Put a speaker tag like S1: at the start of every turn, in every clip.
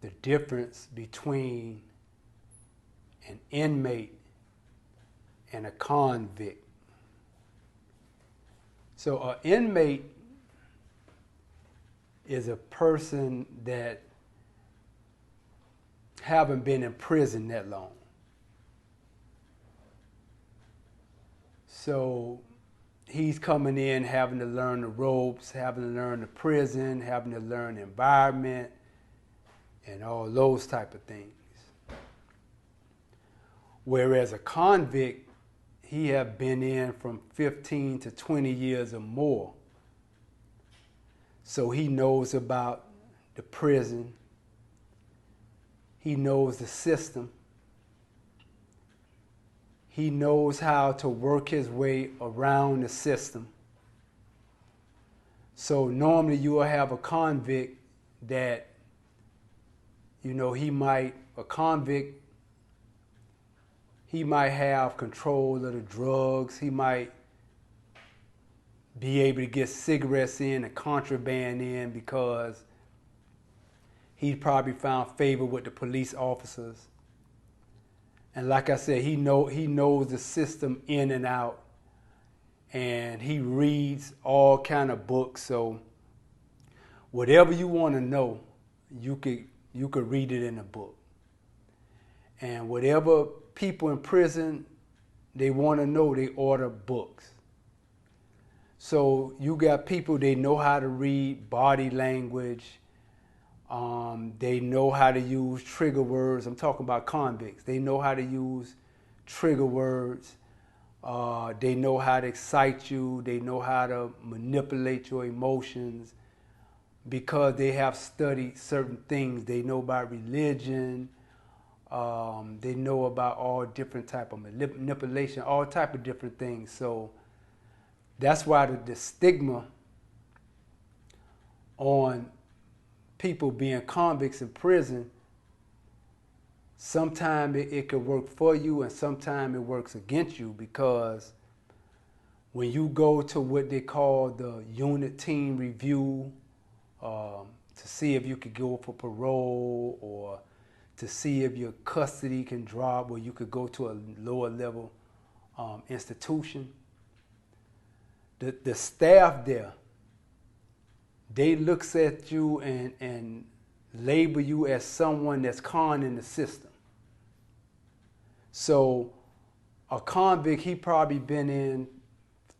S1: the difference between an inmate and a convict. So an inmate is a person that haven't been in prison that long. So he's coming in having to learn the ropes, having to learn the prison, having to learn the environment, and all those type of things. Whereas a convict, he have been in from 15 to 20 years or more. So he knows about the prison. He knows the system. He knows how to work his way around the system. So normally you will have a convict that, he might have control of the drugs. He might be able to get cigarettes in and contraband in because he probably found favor with the police officers. And like I said, he knows the system in and out, and he reads all kind of books. So whatever you want to know, you could read it in a book. And whatever people in prison, they want to know, they order books. So you got people, they know how to read body language. They know how to use trigger words. I'm talking about convicts. They know how to use trigger words. They know how to excite you. They know how to manipulate your emotions because they have studied certain things. They know about religion. They know about all different type of manipulation, all type of different things. So that's why the stigma on people being convicts in prison, sometimes it could work for you and sometimes it works against you, because when you go to what they call the unit team review to see if you could go for parole or to see if your custody can drop or you could go to a lower level institution, the staff there, they looks at you and label you as someone that's conning the system. So a convict, he probably been in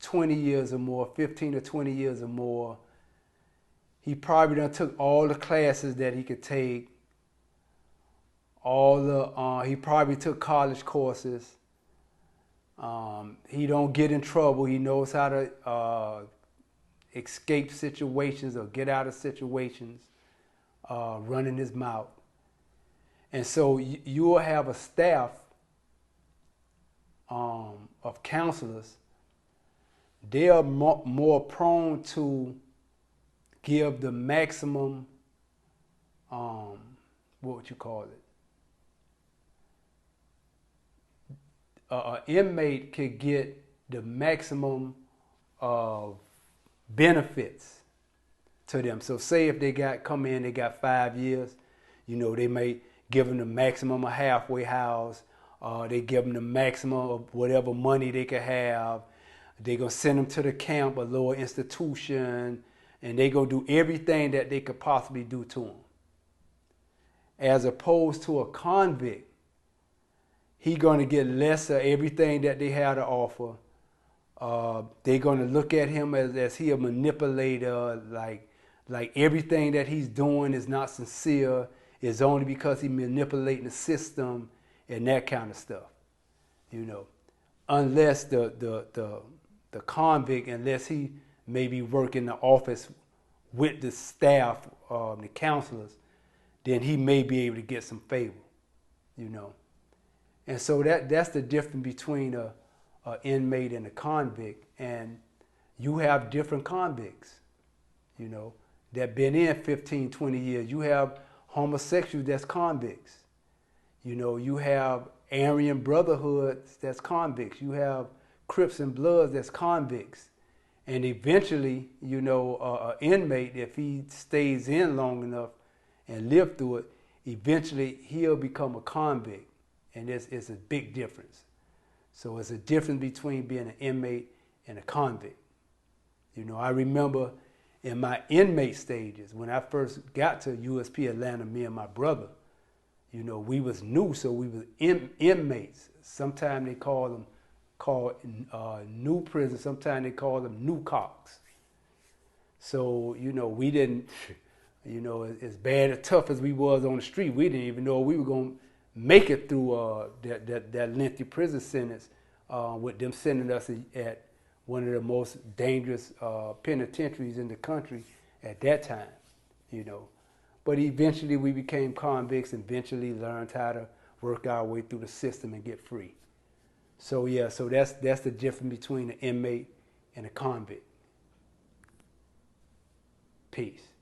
S1: 20 years or more, 15 to 20 years or more. He probably done took all the classes that he could take. He probably took college courses. He don't get in trouble. He knows how to escape situations or get out of situations, running his mouth. And so you will have a staff of counselors. They are more prone to give the maximum, what would you call it? An inmate could get the maximum of benefits to them. So say if they come in, they got 5 years, they may give them the maximum of halfway house. They give them the maximum of whatever money they could have. They're going to send them to the camp, a lower institution, and they're going to do everything that they could possibly do to them. As opposed to a convict, he's going to get less of everything that they have to offer. They're going to look at him as he a manipulator, like everything that he's doing is not sincere. It's only because he's manipulating the system and that kind of stuff, Unless the convict, unless he maybe work in the office with the staff, the counselors, then he may be able to get some favor, And so that's the difference between a inmate and a convict. And you have different convicts, that been in 15, 20 years. You have homosexuals that's convicts. You have Aryan Brotherhoods that's convicts. You have Crips and Bloods that's convicts. And eventually, an inmate, if he stays in long enough and live through it, eventually he'll become a convict, and it's a big difference. So it's a difference between being an inmate and a convict. You know, I remember in my inmate stages, when I first got to USP Atlanta, me and my brother, you know, we was new, so we was inmates. Sometimes they call new prisoners, sometimes they call them new cocks. So, you know, we didn't, you know, as bad as tough as we was on the street, we didn't even know we were going to make it through that lengthy prison sentence with them sending us at one of the most dangerous penitentiaries in the country at that time, you know. But eventually we became convicts and eventually learned how to work our way through the system and get free. So yeah, so that's the difference between an inmate and a convict. Peace.